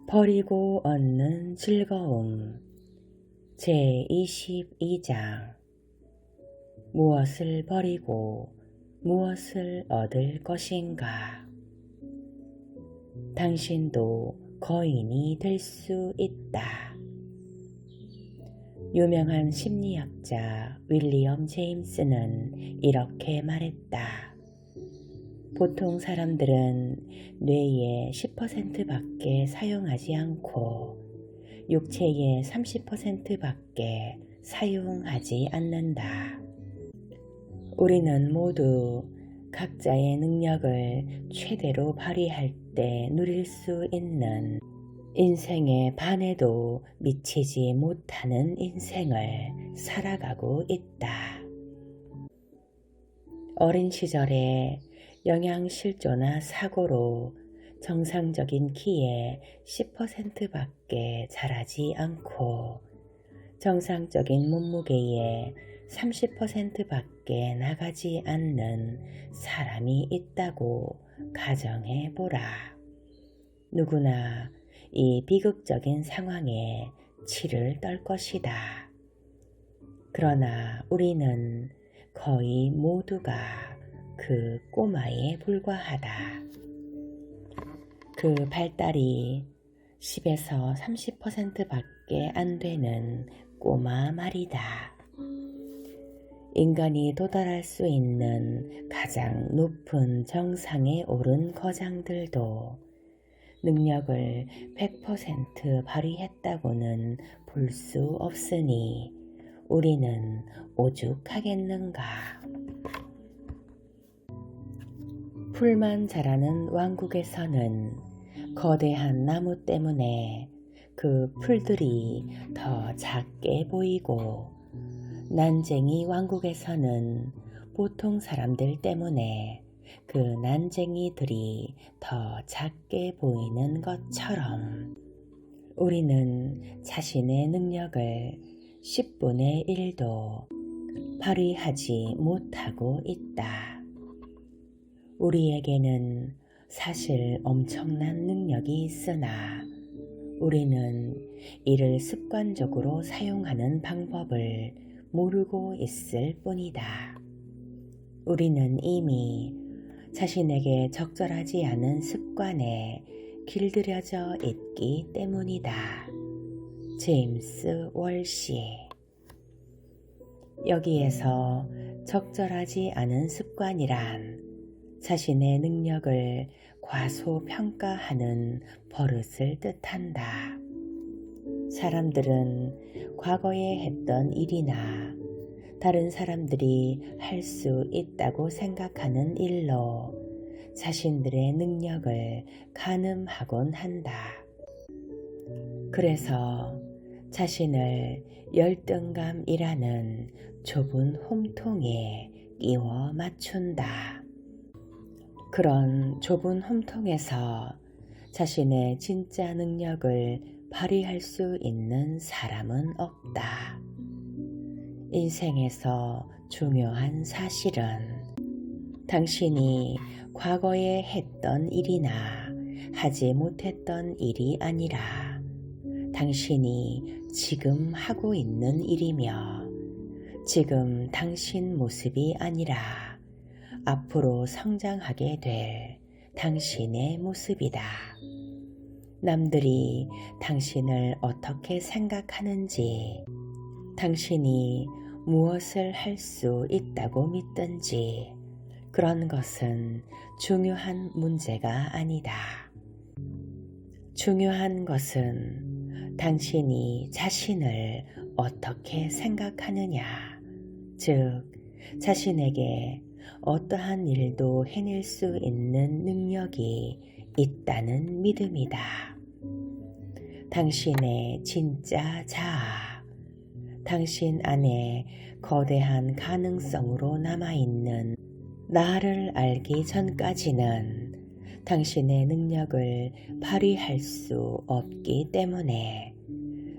버리고 얻는 즐거움 제22장 무엇을 버리고 무엇을 얻을 것인가? 당신도 거인이 될 수 있다. 유명한 심리학자 윌리엄 제임스는 이렇게 말했다. 보통 사람들은 뇌의 10%밖에 사용하지 않고 육체의 30%밖에 사용하지 않는다. 우리는 모두 각자의 능력을 최대로 발휘할 때 누릴 수 있는 인생의 반에도 미치지 못하는 인생을 살아가고 있다. 어린 시절에 영양실조나 사고로 정상적인 키의 10%밖에 자라지 않고 정상적인 몸무게의 30%밖에 나가지 않는 사람이 있다고 가정해보라. 누구나 이 비극적인 상황에 치를 떨 것이다. 그러나 우리는 거의 모두가 그 꼬마에 불과하다. 그 발달이 10에서 30%밖에 안 되는 꼬마 말이다. 인간이 도달할 수 있는 가장 높은 정상에 오른 거장들도 능력을 100% 발휘했다고는 볼 수 없으니 우리는 오죽하겠는가. 풀만 자라는 왕국에서는 거대한 나무 때문에 그 풀들이 더 작게 보이고 난쟁이 왕국에서는 보통 사람들 때문에 그 난쟁이들이 더 작게 보이는 것처럼 우리는 자신의 능력을 10분의 1도 발휘하지 못하고 있다. 우리에게는 사실 엄청난 능력이 있으나 우리는 이를 습관적으로 사용하는 방법을 모르고 있을 뿐이다. 우리는 이미 자신에게 적절하지 않은 습관에 길들여져 있기 때문이다. 제임스 월시. 여기에서 적절하지 않은 습관이란 자신의 능력을 과소평가하는 버릇을 뜻한다. 사람들은 과거에 했던 일이나 다른 사람들이 할 수 있다고 생각하는 일로 자신들의 능력을 가늠하곤 한다. 그래서 자신을 열등감이라는 좁은 홈통에 끼워 맞춘다. 그런 좁은 홈통에서 자신의 진짜 능력을 발휘할 수 있는 사람은 없다. 인생에서 중요한 사실은 당신이 과거에 했던 일이나 하지 못했던 일이 아니라 당신이 지금 하고 있는 일이며 지금 당신 모습이 아니라 앞으로 성장하게 될 당신의 모습이다. 남들이 당신을 어떻게 생각하는지, 당신이 무엇을 할 수 있다고 믿든지 그런 것은 중요한 문제가 아니다. 중요한 것은 당신이 자신을 어떻게 생각하느냐, 즉 자신에게 어떠한 일도 해낼 수 있는 능력이 있다는 믿음이다. 당신의 진짜 자아, 당신 안에 거대한 가능성으로 남아있는 나를 알기 전까지는 당신의 능력을 발휘할 수 없기 때문에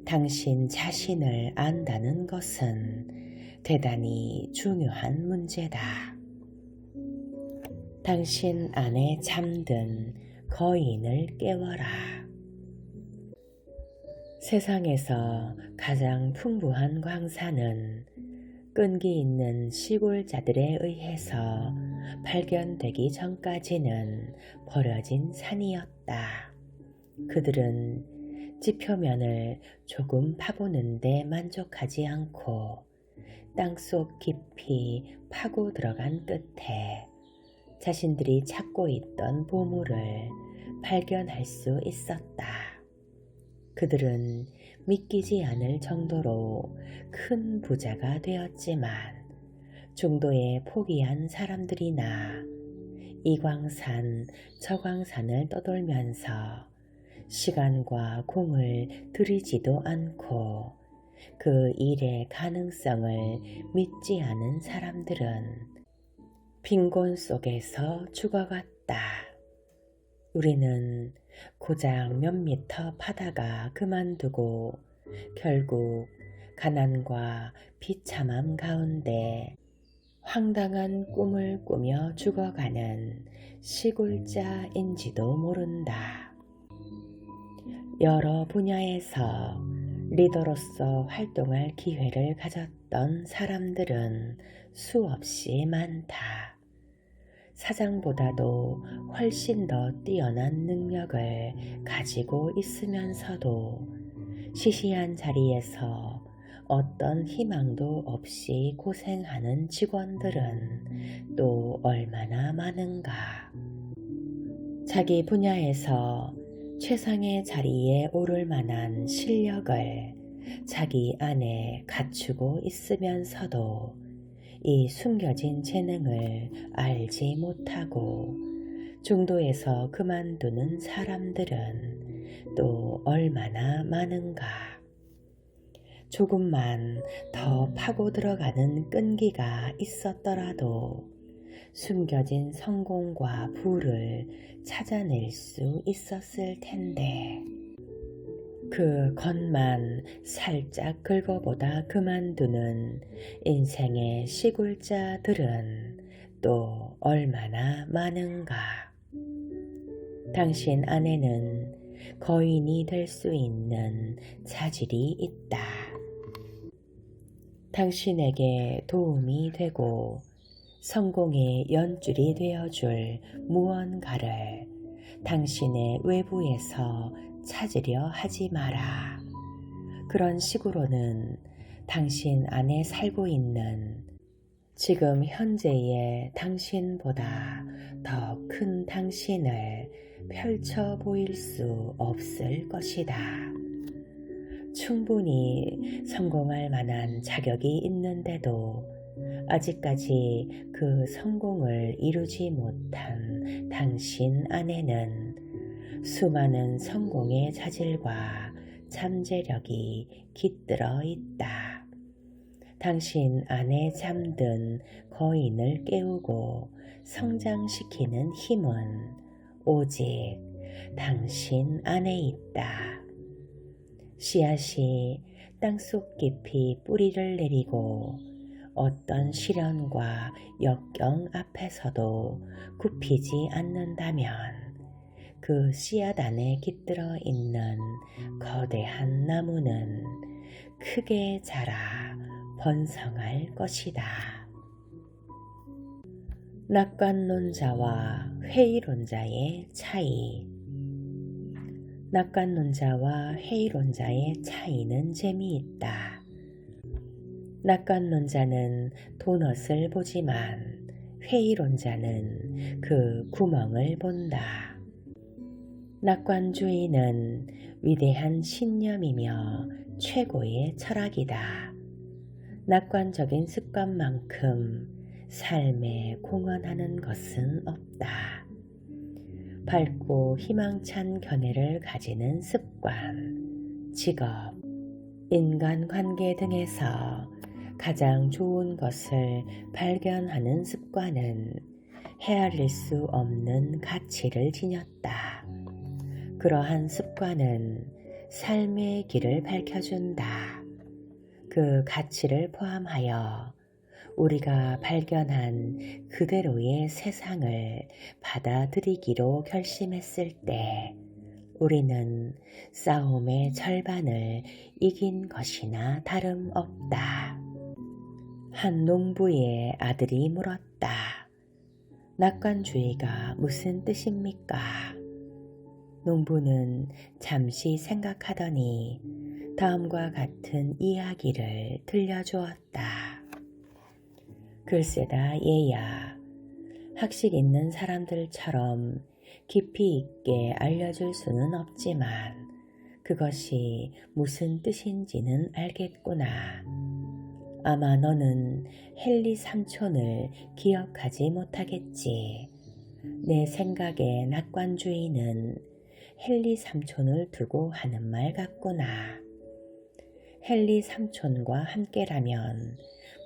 당신 자신을 안다는 것은 대단히 중요한 문제다. 당신 안에 잠든 거인을 깨워라. 세상에서 가장 풍부한 광산은 끈기 있는 시골자들에 의해서 발견되기 전까지는 버려진 산이었다. 그들은 지표면을 조금 파보는데 만족하지 않고 땅속 깊이 파고 들어간 끝에 자신들이 찾고 있던 보물을 발견할 수 있었다. 그들은 믿기지 않을 정도로 큰 부자가 되었지만 중도에 포기한 사람들이나 이 광산 저 광산을 떠돌면서 시간과 공을 들이지도 않고 그 일의 가능성을 믿지 않은 사람들은 빈곤 속에서 죽어갔다. 우리는 고작 몇 미터 파다가 그만두고 결국 가난과 비참함 가운데 황당한 꿈을 꾸며 죽어가는 시골자인지도 모른다. 여러 분야에서 리더로서 활동할 기회를 가졌던 사람들은 수없이 많다. 사장보다도 훨씬 더 뛰어난 능력을 가지고 있으면서도 시시한 자리에서 어떤 희망도 없이 고생하는 직원들은 또 얼마나 많은가. 자기 분야에서 최상의 자리에 오를 만한 실력을 자기 안에 갖추고 있으면서도 이 숨겨진 재능을 알지 못하고 중도에서 그만두는 사람들은 또 얼마나 많은가. 조금만 더 파고 들어가는 끈기가 있었더라도 숨겨진 성공과 부를 찾아낼 수 있었을 텐데 그 것만 살짝 긁어보다 그만두는 인생의 시골자들은 또 얼마나 많은가. 당신 안에는 거인이 될 수 있는 자질이 있다. 당신에게 도움이 되고 성공의 연줄이 되어줄 무언가를 당신의 외부에서 찾으려 하지 마라. 그런 식으로는 당신 안에 살고 있는 지금 현재의 당신보다 더 큰 당신을 펼쳐 보일 수 없을 것이다. 충분히 성공할 만한 자격이 있는데도 아직까지 그 성공을 이루지 못한 당신 안에는 수많은 성공의 자질과 잠재력이 깃들어 있다. 당신 안에 잠든 거인을 깨우고 성장시키는 힘은 오직 당신 안에 있다. 씨앗이 땅속 깊이 뿌리를 내리고 어떤 시련과 역경 앞에서도 굽히지 않는다면 그 씨앗 안에 깃들어 있는 거대한 나무는 크게 자라 번성할 것이다. 낙관론자와 회의론자의 차이. 낙관론자와 회의론자의 차이는 재미있다. 낙관론자는 도넛을 보지만 회의론자는 그 구멍을 본다. 낙관주의는 위대한 신념이며 최고의 철학이다. 낙관적인 습관만큼 삶에 공헌하는 것은 없다. 밝고 희망찬 견해를 가지는 습관, 직업, 인간관계 등에서 가장 좋은 것을 발견하는 습관은 헤아릴 수 없는 가치를 지녔다. 그러한 습관은 삶의 길을 밝혀준다. 그 가치를 포함하여 우리가 발견한 그대로의 세상을 받아들이기로 결심했을 때 우리는 싸움의 절반을 이긴 것이나 다름없다. 한 농부의 아들이 물었다. 낙관주의가 무슨 뜻입니까? 농부는 잠시 생각하더니 다음과 같은 이야기를 들려주었다. 글쎄다 얘야, 학식 있는 사람들처럼 깊이 있게 알려줄 수는 없지만 그것이 무슨 뜻인지는 알겠구나. 아마 너는 헨리 삼촌을 기억하지 못하겠지. 내 생각에 낙관주의는 헨리 삼촌을 두고 하는 말 같구나. 헨리 삼촌과 함께라면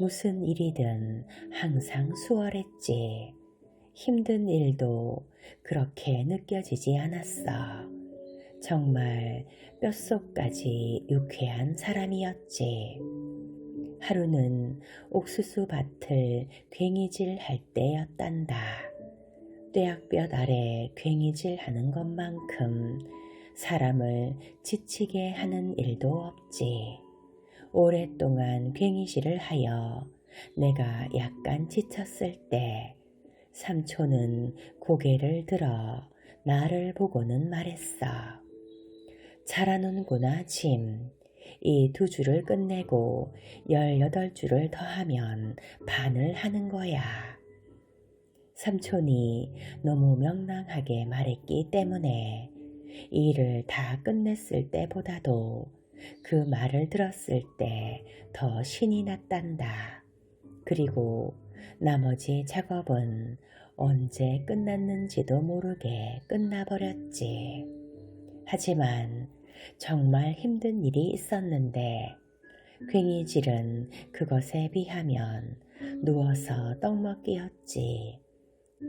무슨 일이든 항상 수월했지. 힘든 일도 그렇게 느껴지지 않았어. 정말 뼛속까지 유쾌한 사람이었지. 하루는 옥수수 밭을 괭이질 할 때였단다. 뙤약볕 아래 괭이질 하는 것만큼 사람을 지치게 하는 일도 없지. 오랫동안 괭이질을 하여 내가 약간 지쳤을 때 삼촌은 고개를 들어 나를 보고는 말했어. 잘하는구나 짐. 이 2줄을 끝내고 18줄을 더하면 반을 하는 거야. 삼촌이 너무 명랑하게 말했기 때문에 일을 다 끝냈을 때보다도 그 말을 들었을 때 더 신이 났단다. 그리고 나머지 작업은 언제 끝났는지도 모르게 끝나버렸지. 하지만 정말 힘든 일이 있었는데 괭이질은 그것에 비하면 누워서 떡먹기였지.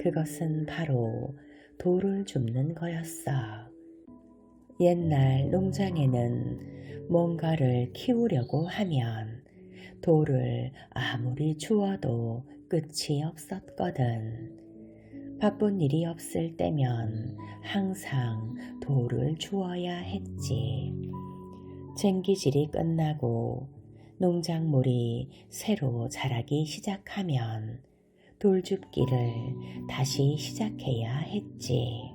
그것은 바로 돌을 줍는 거였어. 옛날 농장에는 뭔가를 키우려고 하면 돌을 아무리 주워도 끝이 없었거든. 바쁜 일이 없을 때면 항상 돌을 주워야 했지. 쟁기질이 끝나고 농작물이 새로 자라기 시작하면 돌줍기를 다시 시작해야 했지.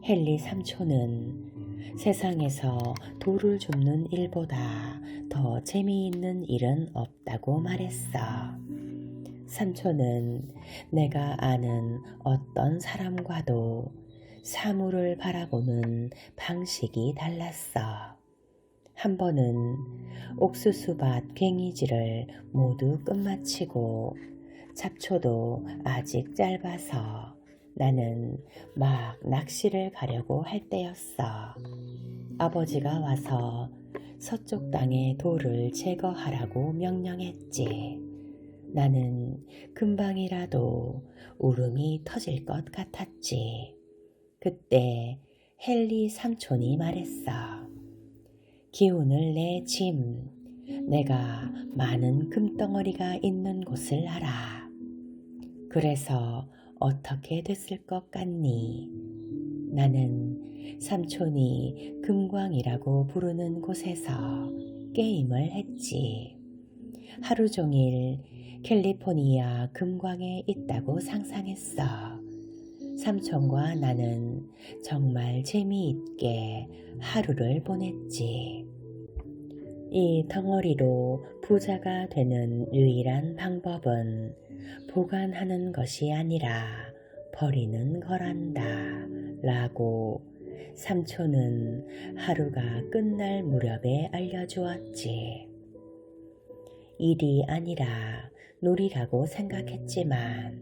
헨리 삼촌은 세상에서 돌을 줍는 일보다 더 재미있는 일은 없다고 말했어. 삼촌은 내가 아는 어떤 사람과도 사물을 바라보는 방식이 달랐어. 한 번은 옥수수밭 괭이질을 모두 끝마치고 잡초도 아직 짧아서 나는 막 낚시를 가려고 할 때였어. 아버지가 와서 서쪽 땅의 돌을 제거하라고 명령했지. 나는 금방이라도 울음이 터질 것 같았지. 그때 헨리 삼촌이 말했어. 기운을 내 짐. 내가 많은 금덩어리가 있는 곳을 알아. 그래서 어떻게 됐을 것 같니? 나는 삼촌이 금광이라고 부르는 곳에서 게임을 했지. 하루 종일 캘리포니아 금광에 있다고 상상했어. 삼촌과 나는 정말 재미있게 하루를 보냈지. 이 덩어리로 부자가 되는 유일한 방법은 보관하는 것이 아니라 버리는 거란다 라고 삼촌은 하루가 끝날 무렵에 알려주었지. 일이 아니라 놀이라고 생각했지만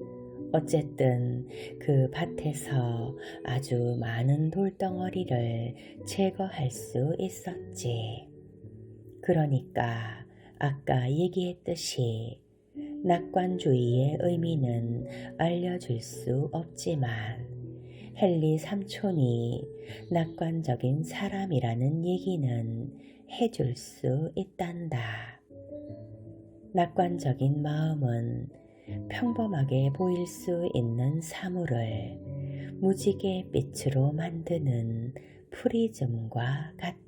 어쨌든 그 밭에서 아주 많은 돌덩어리를 제거할 수 있었지. 그러니까 아까 얘기했듯이 낙관주의의 의미는 알려줄 수 없지만 헨리 삼촌이 낙관적인 사람이라는 얘기는 해줄 수 있단다. 낙관적인 마음은 평범하게 보일 수 있는 사물을 무지개 빛으로 만드는 프리즘과 같다.